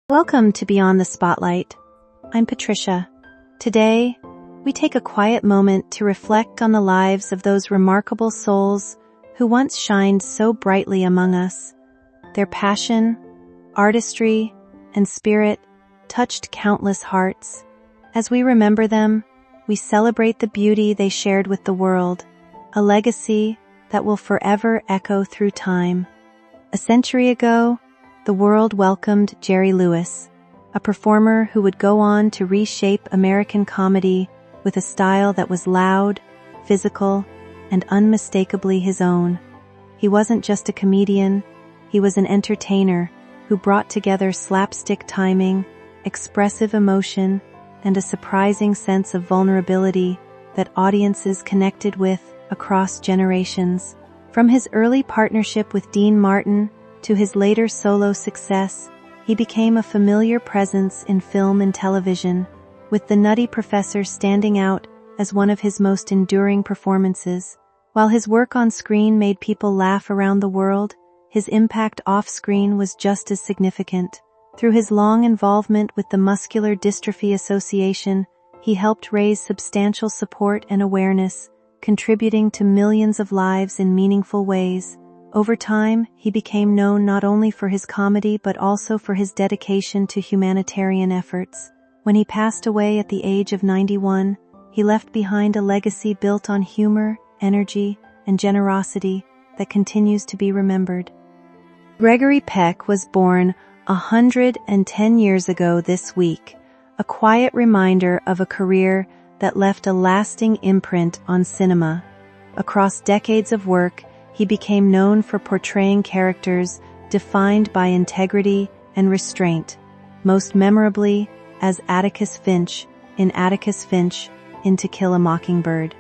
Welcome to Beyond the Spotlight. I'm Patricia. Today, we take a quiet moment to reflect on the lives of those remarkable souls who once shined so brightly among us. Their passion, artistry, and spirit touched countless hearts. As we remember them, we celebrate the beauty they shared with the world, a legacy that will forever echo through time. A century ago, the world welcomed Jerry Lewis, a performer who would go on to reshape American comedy with a style that was loud, physical, and unmistakably his own. He wasn't just a comedian, he was an entertainer who brought together slapstick timing, expressive emotion, and a surprising sense of vulnerability that audiences connected with across generations. From his early partnership with Dean Martin to his later solo success, he became a familiar presence in film and television, with The Nutty Professor standing out as one of his most enduring performances. While his work on screen made people laugh around the world, his impact off-screen was just as significant. Through his long involvement with the Muscular Dystrophy Association, he helped raise substantial support and awareness, contributing to millions of lives in meaningful ways. Over time, he became known not only for his comedy but also for his dedication to humanitarian efforts. When he passed away at the age of 91, he left behind a legacy built on humor, energy, and generosity that continues to be remembered. Gregory Peck was born 110 years ago this week, a quiet reminder of a career that left a lasting imprint on cinema. Across decades of work, he became known for portraying characters defined by integrity and restraint, most memorably as Atticus Finch in Atticus Finch in To Kill a Mockingbird.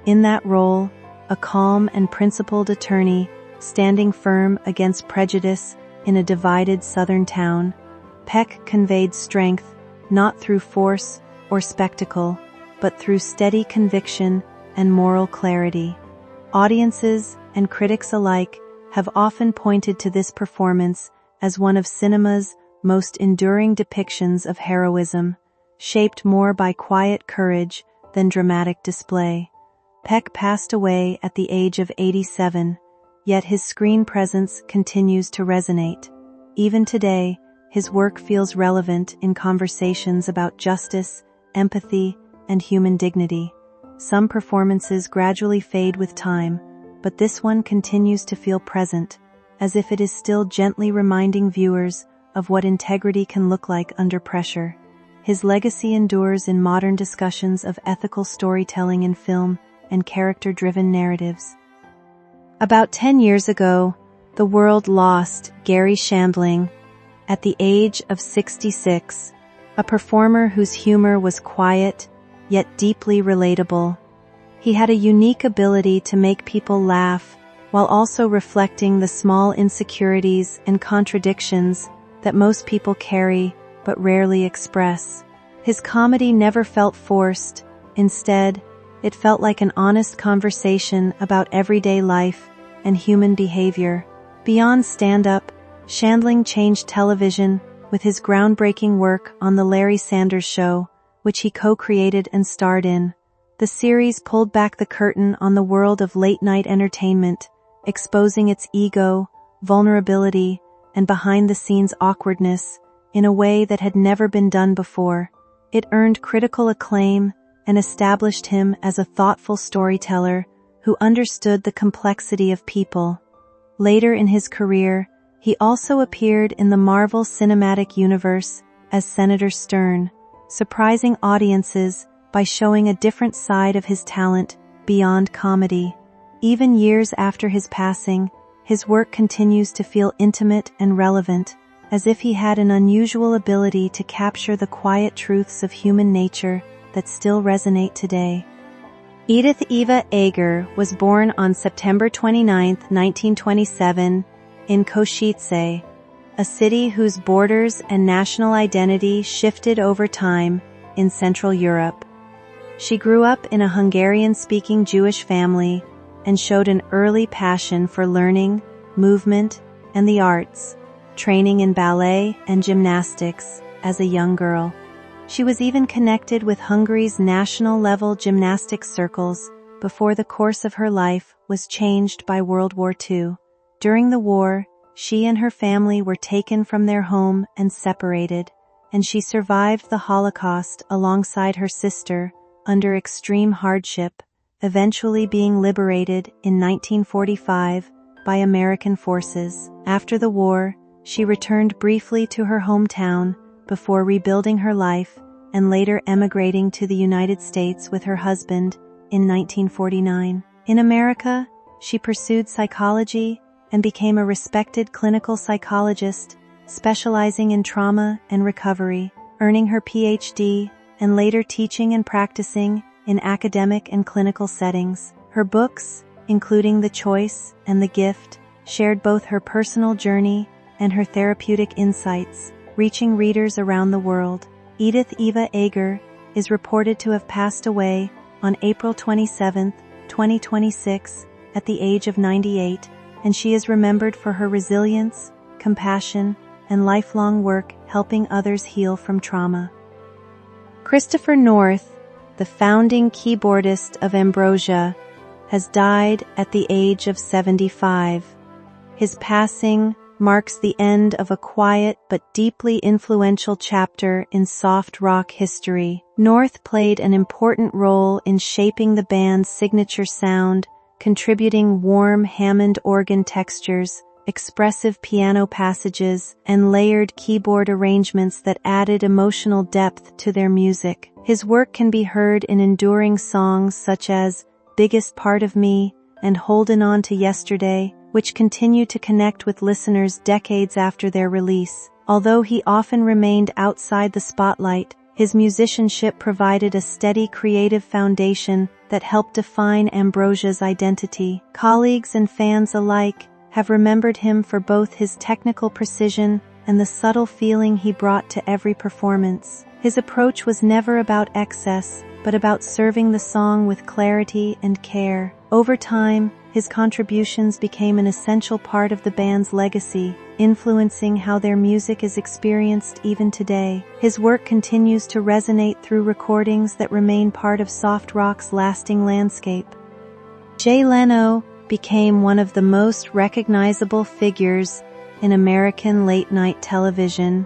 In that role, a calm and principled attorney standing firm against prejudice in a divided southern town, Peck conveyed strength not through force or spectacle, but through steady conviction and moral clarity. Audiences and critics alike have often pointed to this performance as one of cinema's most enduring depictions of heroism, shaped more by quiet courage than dramatic display. Peck passed away at the age of 87, yet his screen presence continues to resonate. Even today, his work feels relevant in conversations about justice, empathy, and human dignity. Some performances gradually fade with time, but this one continues to feel present, as if it is still gently reminding viewers of what integrity can look like under pressure. His legacy endures in modern discussions of ethical storytelling in film and character-driven narratives. About 10 years ago, the world lost Garry Shandling at the age of 66, a performer whose humor was quiet, yet deeply relatable. He had a unique ability to make people laugh while also reflecting the small insecurities and contradictions that most people carry but rarely express. His comedy never felt forced. Instead, it felt like an honest conversation about everyday life and human behavior. Beyond stand-up, Shandling changed television with his groundbreaking work on The Larry Sanders Show, which he co-created and starred in. The series pulled back the curtain on the world of late-night entertainment, exposing its ego, vulnerability, and behind-the-scenes awkwardness in a way that had never been done before. It earned critical acclaim and established him as a thoughtful storyteller who understood the complexity of people. Later in his career, he also appeared in the Marvel Cinematic Universe as Senator Stern, surprising audiences by showing a different side of his talent beyond comedy. Even years after his passing, his work continues to feel intimate and relevant, as if he had an unusual ability to capture the quiet truths of human nature that still resonate today. Edith Eva Eger was born on September 29, 1927, in Košice, a city whose borders and national identity shifted over time in Central Europe. She grew up in a Hungarian-speaking Jewish family and showed an early passion for learning, movement, and the arts. training in ballet and gymnastics as a young girl. She was even connected with Hungary's national-level gymnastics circles before the course of her life was changed by World War II. During the war, she and her family were taken from their home and separated, and she survived the Holocaust alongside her sister under extreme hardship, eventually being liberated in 1945 by American forces. After the war, she returned briefly to her hometown before rebuilding her life and later emigrating to the United States with her husband in 1949. In America, she pursued psychology and became a respected clinical psychologist specializing in trauma and recovery, earning her PhD and later teaching and practicing in academic and clinical settings. Her books, including The Choice and The Gift, shared both her personal journey and her therapeutic insights, reaching readers around the world. Edith Eva Eger is reported to have passed away on April 27, 2026, at the age of 98, and she is remembered for her resilience, compassion, and lifelong work helping others heal from trauma. Christopher North, the founding keyboardist of Ambrosia, has died at the age of 75. His passing marks the end of a quiet but deeply influential chapter in soft rock history. North played an important role in shaping the band's signature sound, contributing warm Hammond organ textures, expressive piano passages, and layered keyboard arrangements that added emotional depth to their music. His work can be heard in enduring songs such as Biggest Part of Me and Holdin' On to Yesterday, which continue to connect with listeners decades after their release. Although he often remained outside the spotlight, his musicianship provided a steady creative foundation that helped define Ambrosia's identity. Colleagues and fans alike have remembered him for both his technical precision and the subtle feeling he brought to every performance. His approach was never about excess, but about serving the song with clarity and care. Over time, his contributions became an essential part of the band's legacy, influencing how their music is experienced even today. His work continues to resonate through recordings that remain part of soft rock's lasting landscape. Jay Leno became one of the most recognizable figures in American late-night television,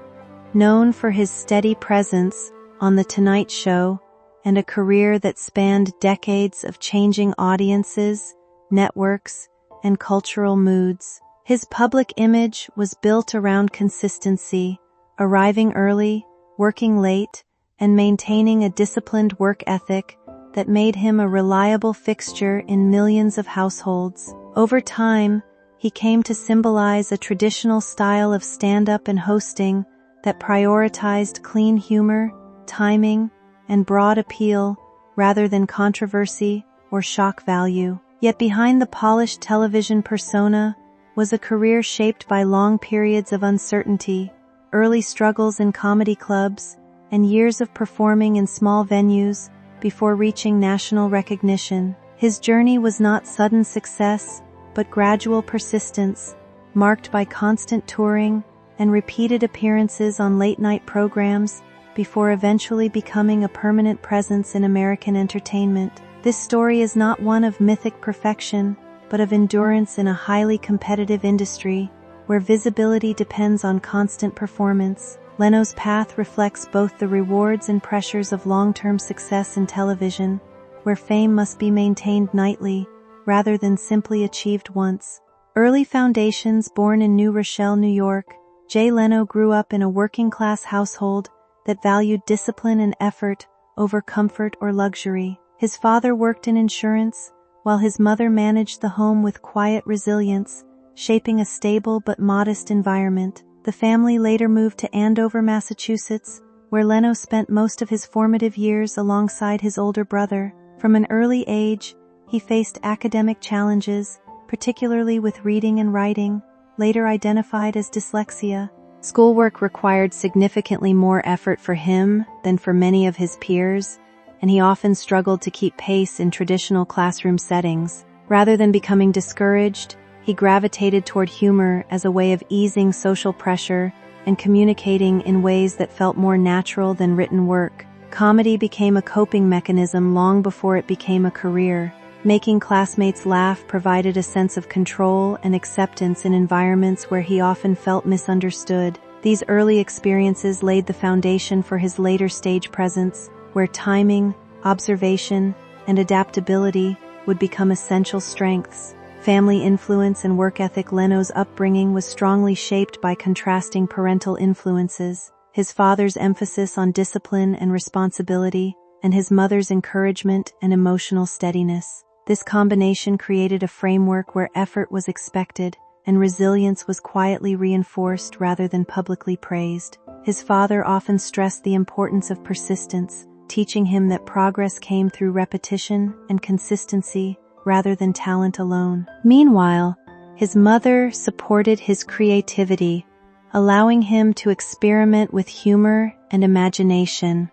known for his steady presence on The Tonight Show and a career that spanned decades of changing audiences, networks, and cultural moods. His public image was built around consistency, arriving early, working late, and maintaining a disciplined work ethic that made him a reliable fixture in millions of households. Over time, he came to symbolize a traditional style of stand-up and hosting that prioritized clean humor, timing, and broad appeal rather than controversy or shock value. Yet behind the polished television persona was a career shaped by long periods of uncertainty, early struggles in comedy clubs, and years of performing in small venues before reaching national recognition. His journey was not sudden success, but gradual persistence, marked by constant touring and repeated appearances on late-night programs before eventually becoming a permanent presence in American entertainment. This story is not one of mythic perfection, but of endurance in a highly competitive industry, where visibility depends on constant performance. Leno's path reflects both the rewards and pressures of long-term success in television, where fame must be maintained nightly, rather than simply achieved once. Early foundations. Born in New Rochelle, New York, Jay Leno grew up in a working-class household that valued discipline and effort over comfort or luxury. His father worked in insurance, while his mother managed the home with quiet resilience, shaping a stable but modest environment. The family later moved to Andover, Massachusetts, where Leno spent most of his formative years alongside his older brother. From an early age, he faced academic challenges, particularly with reading and writing, later identified as dyslexia. Schoolwork required significantly more effort for him than for many of his peers, and he often struggled to keep pace in traditional classroom settings. Rather than becoming discouraged, he he gravitated toward humor as a way of easing social pressure and communicating in ways that felt more natural than written work. Comedy became a coping mechanism long before it became a career. Making classmates laugh provided a sense of control and acceptance in environments where he often felt misunderstood. These early experiences laid the foundation for his later stage presence, where timing, observation, and adaptability would become essential strengths. Family influence and work ethic. Leno's upbringing was strongly shaped by contrasting parental influences. His father's emphasis on discipline and responsibility, and his mother's encouragement and emotional steadiness. This combination created a framework where effort was expected and resilience was quietly reinforced rather than publicly praised. His father often stressed the importance of persistence, teaching him that progress came through repetition and consistency rather than talent alone. Meanwhile, his mother supported his creativity, allowing him to experiment with humor and imagination.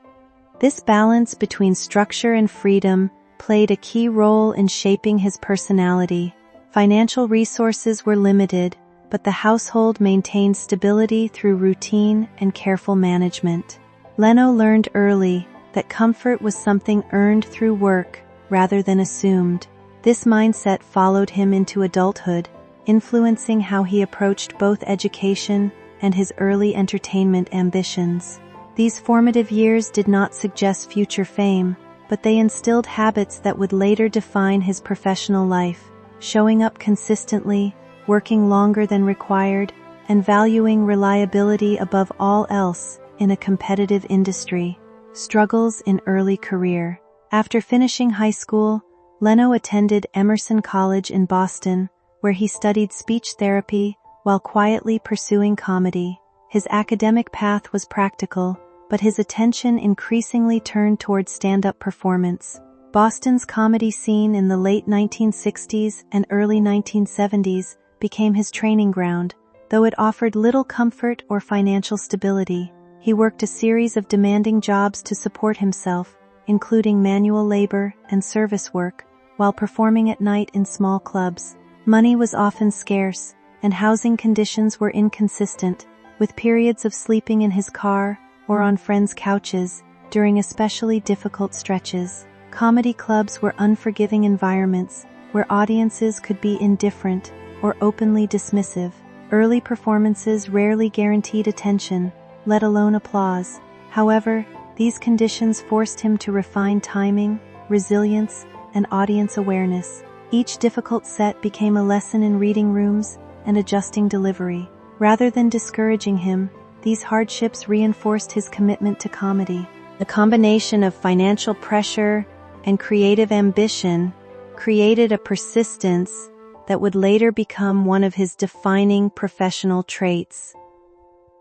This balance between structure and freedom played a key role in shaping his personality. Financial resources were limited, but the household maintained stability through routine and careful management. Leno learned early that comfort was something earned through work rather than assumed. This mindset followed him into adulthood, influencing how he approached both education and his early entertainment ambitions. These formative years did not suggest future fame, but they instilled habits that would later define his professional life, showing up consistently, working longer than required, and valuing reliability above all else in a competitive industry. Struggles in early career. After finishing high school, Leno attended Emerson College in Boston, where he studied speech therapy while quietly pursuing comedy. His academic path was practical, but his attention increasingly turned toward stand-up performance. Boston's comedy scene in the late 1960s and early 1970s became his training ground, though it offered little comfort or financial stability. He worked a series of demanding jobs to support himself, including manual labor and service work, while performing at night in small clubs. Money was often scarce, and housing conditions were inconsistent, with periods of sleeping in his car or on friends' couches during especially difficult stretches. Comedy clubs were unforgiving environments where audiences could be indifferent or openly dismissive. Early performances rarely guaranteed attention, let alone applause. However, these conditions forced him to refine timing, resilience, and audience awareness. Each difficult set became a lesson in reading rooms and adjusting delivery. Rather than discouraging him, these hardships reinforced his commitment to comedy. The combination of financial pressure and creative ambition created a persistence that would later become one of his defining professional traits.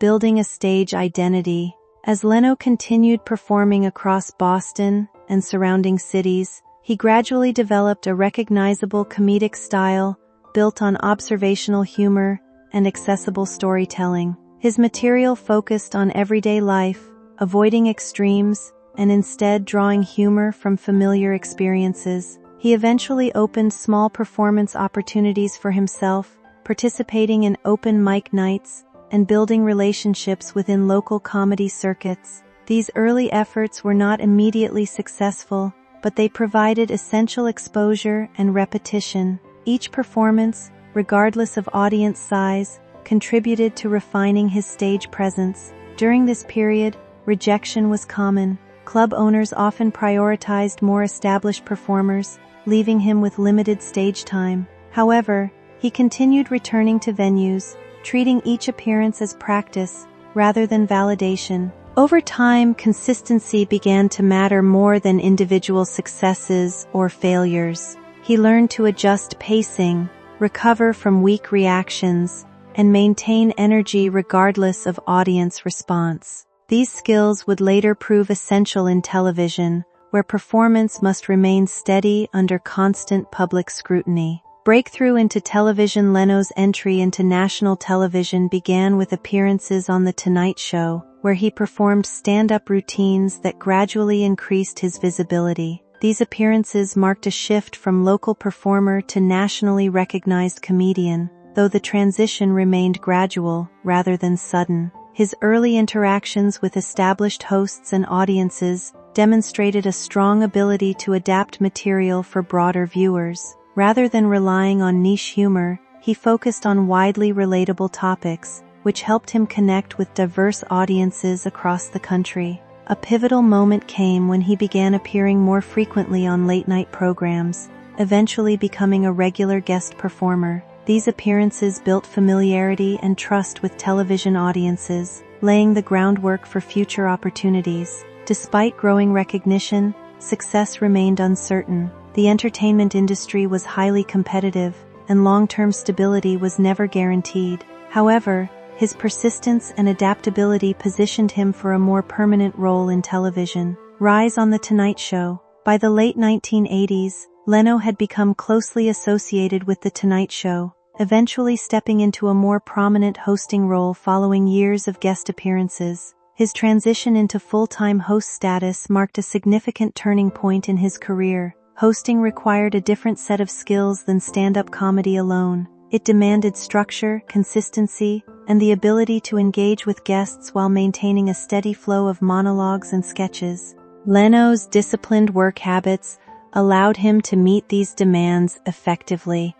Building a stage identity. As Leno continued performing across Boston and surrounding cities, he gradually developed a recognizable comedic style built on observational humor and accessible storytelling. His material focused on everyday life, avoiding extremes, and instead drawing humor from familiar experiences. He eventually opened small performance opportunities for himself, participating in open mic nights, and building relationships within local comedy circuits. These early efforts were not immediately successful, but they provided essential exposure and repetition. Each performance, regardless of audience size, contributed to refining his stage presence. During this period, rejection was common. Club owners often prioritized more established performers, leaving him with limited stage time. However, he continued returning to venues, treating each appearance as practice rather than validation. Over time, consistency began to matter more than individual successes or failures. He learned to adjust pacing, recover from weak reactions, and maintain energy regardless of audience response. These skills would later prove essential in television, where performance must remain steady under constant public scrutiny. Breakthrough into television. Leno's entry into national television began with appearances on The Tonight Show, where he performed stand-up routines that gradually increased his visibility. These appearances marked a shift from local performer to nationally recognized comedian, though the transition remained gradual rather than sudden. His early interactions with established hosts and audiences demonstrated a strong ability to adapt material for broader viewers. Rather than relying on niche humor, he focused on widely relatable topics, which helped him connect with diverse audiences across the country. A pivotal moment came when he began appearing more frequently on late-night programs, eventually becoming a regular guest performer. These appearances built familiarity and trust with television audiences, laying the groundwork for future opportunities. Despite growing recognition, success remained uncertain. The entertainment industry was highly competitive, and long-term stability was never guaranteed. However, his persistence and adaptability positioned him for a more permanent role in television. Rise on The Tonight Show. By the late 1980s, Leno had become closely associated with The Tonight Show, eventually stepping into a more prominent hosting role following years of guest appearances. His transition into full-time host status marked a significant turning point in his career. Hosting required a different set of skills than stand-up comedy alone. It demanded structure, consistency, and the ability to engage with guests while maintaining a steady flow of monologues and sketches. Leno's disciplined work habits allowed him to meet these demands effectively.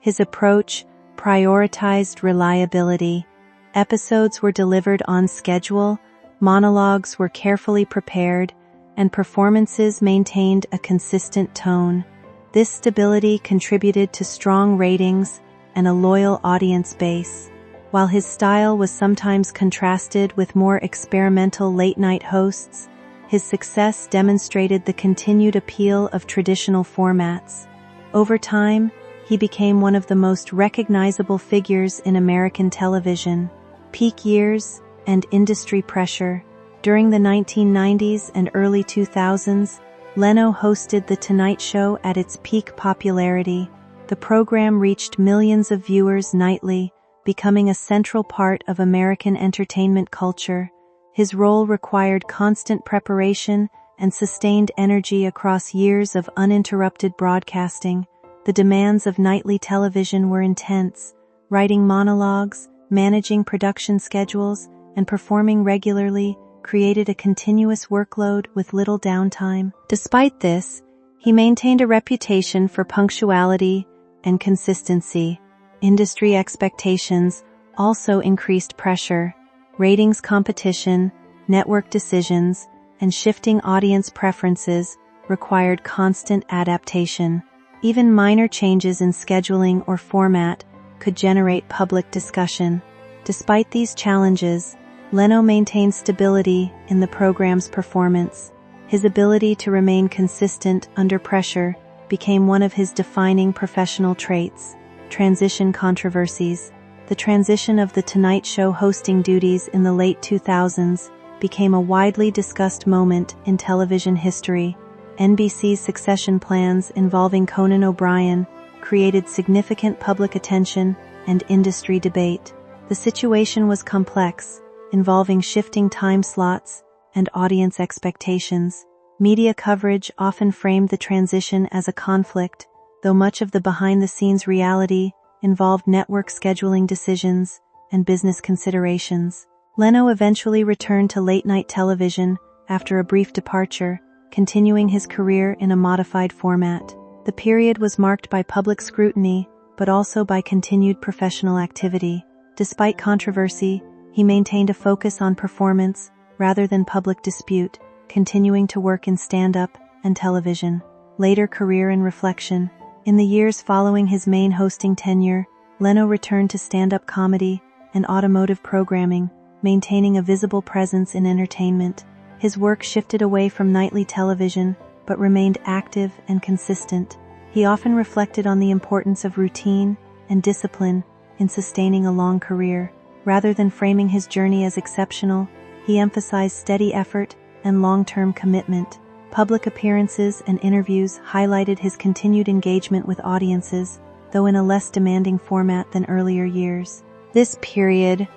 His approach prioritized reliability. Episodes were delivered on schedule, monologues were carefully prepared, and performances maintained a consistent tone. This stability contributed to strong ratings and a loyal audience base. While his style was sometimes contrasted with more experimental late-night hosts, his success demonstrated the continued appeal of traditional formats. Over time, he became one of the most recognizable figures in American television. Peak years and industry pressure. During the 1990s and early 2000s, Leno hosted The Tonight Show at its peak popularity. The program reached millions of viewers nightly, becoming a central part of American entertainment culture. His role required constant preparation and sustained energy across years of uninterrupted broadcasting. The demands of nightly television were intense. Writing monologues, managing production schedules, and performing regularly created a continuous workload with little downtime. Despite this, he maintained a reputation for punctuality and consistency. Industry expectations also increased pressure. Ratings competition, network decisions, and shifting audience preferences required constant adaptation. Even minor changes in scheduling or format could generate public discussion. Despite these challenges, Leno maintained stability in the program's performance. His ability to remain consistent under pressure became one of his defining professional traits. Transition controversies. The transition of The Tonight Show hosting duties in the late 2000s became a widely discussed moment in television history. NBC's succession plans involving Conan O'Brien created significant public attention and industry debate. The situation was complex, involving shifting time slots and audience expectations. Media coverage often framed the transition as a conflict, though much of the behind-the-scenes reality involved network scheduling decisions and business considerations. Leno eventually returned to late-night television after a brief departure, continuing his career in a modified format. The period was marked by public scrutiny, but also by continued professional activity. Despite controversy, he maintained a focus on performance rather than public dispute, continuing to work in stand-up and television. Later career and reflection. In the years following his main hosting tenure, Leno returned to stand-up comedy and automotive programming, maintaining a visible presence in entertainment. His work shifted away from nightly television, but remained active and consistent. He often reflected on the importance of routine and discipline in sustaining a long career. Rather than framing his journey as exceptional, he emphasized steady effort and long-term commitment. Public appearances and interviews highlighted his continued engagement with audiences, though in a less demanding format than earlier years. This period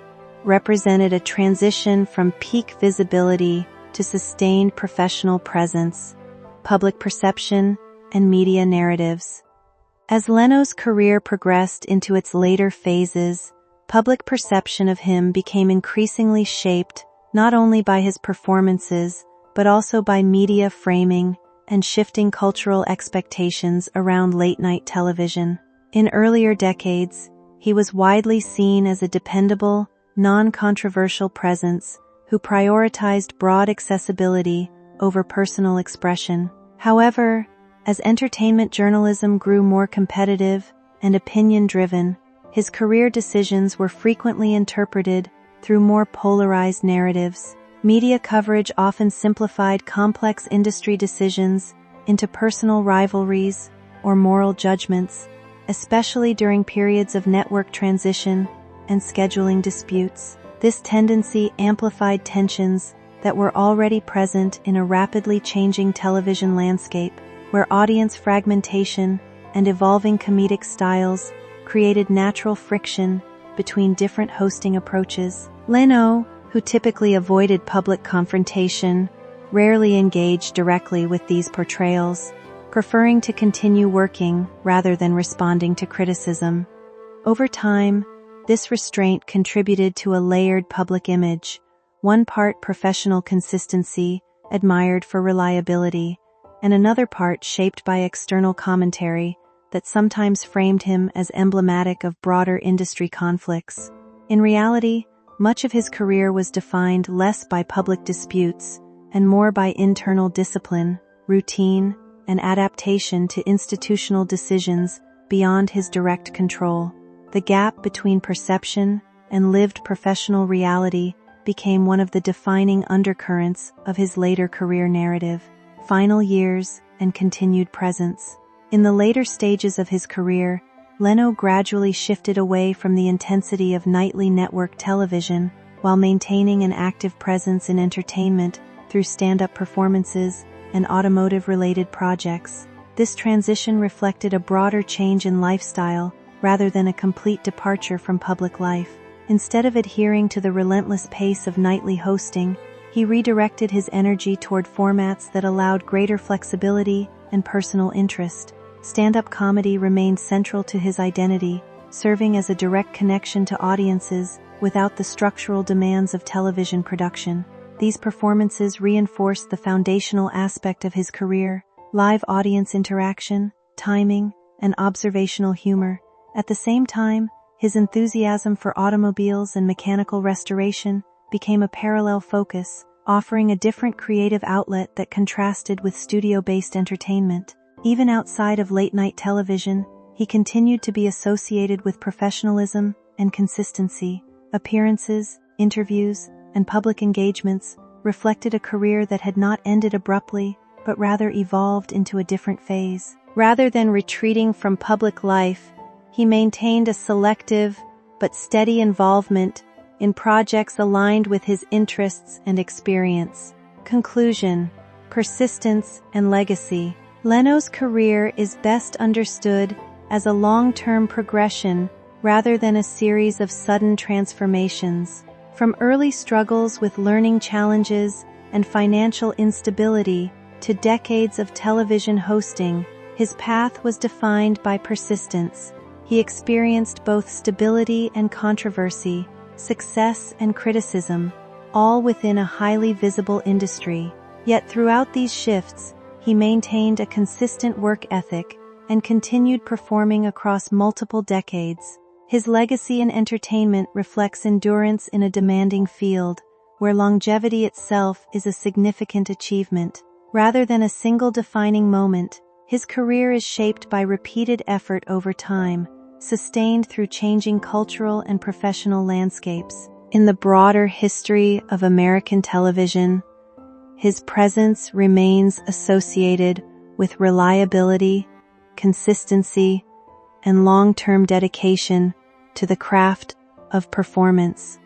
represented a transition from peak visibility to sustained professional presence. public perception, and media narratives. As Leno's career progressed into its later phases, public perception of him became increasingly shaped not only by his performances, but also by media framing and shifting cultural expectations around late-night television. In earlier decades, he was widely seen as a dependable, non-controversial presence who prioritized broad accessibility over personal expression. However, as entertainment journalism grew more competitive and opinion-driven, his career decisions were frequently interpreted through more polarized narratives. Media coverage often simplified complex industry decisions into personal rivalries or moral judgments, especially during periods of network transition and scheduling disputes. This tendency amplified tensions that were already present in a rapidly changing television landscape, where audience fragmentation and evolving comedic styles created natural friction between different hosting approaches. Leno, who typically avoided public confrontation, rarely engaged directly with these portrayals, preferring to continue working rather than responding to criticism. Over time, this restraint contributed to a layered public image, one part professional consistency, admired for reliability, and another part shaped by external commentary that sometimes framed him as emblematic of broader industry conflicts. In reality, much of his career was defined less by public disputes and more by internal discipline, routine, and adaptation to institutional decisions beyond his direct control. The gap between perception and lived professional reality became one of the defining undercurrents of his later career narrative, final years, and continued presence. In the later stages of his career, Leno gradually shifted away from the intensity of nightly network television while maintaining an active presence in entertainment through stand-up performances and automotive-related projects. This transition reflected a broader change in lifestyle rather than a complete departure from public life. Instead of adhering to the relentless pace of nightly hosting, he redirected his energy toward formats that allowed greater flexibility and personal interest. Stand-up comedy remained central to his identity, serving as a direct connection to audiences without the structural demands of television production. These performances reinforced the foundational aspect of his career: live audience interaction, timing, and observational humor. At the same time, his enthusiasm for automobiles and mechanical restoration became a parallel focus, offering a different creative outlet that contrasted with studio-based entertainment. Even outside of late-night television, he continued to be associated with professionalism and consistency. Appearances, interviews, and public engagements reflected a career that had not ended abruptly, but rather evolved into a different phase. Rather than retreating from public life, he maintained a selective but steady involvement in projects aligned with his interests and experience. Conclusion: persistence and legacy. Leno's career is best understood as a long-term progression rather than a series of sudden transformations. From early struggles with learning challenges and financial instability to decades of television hosting, his path was defined by persistence. He experienced both stability and controversy, success and criticism, all within a highly visible industry. Yet throughout these shifts, he maintained a consistent work ethic and continued performing across multiple decades. His legacy in entertainment reflects endurance in a demanding field, where longevity itself is a significant achievement. Rather than a single defining moment, his career is shaped by repeated effort over time, sustained through changing cultural and professional landscapes. In the broader history of American television, his presence remains associated with reliability, consistency, and long-term dedication to the craft of performance.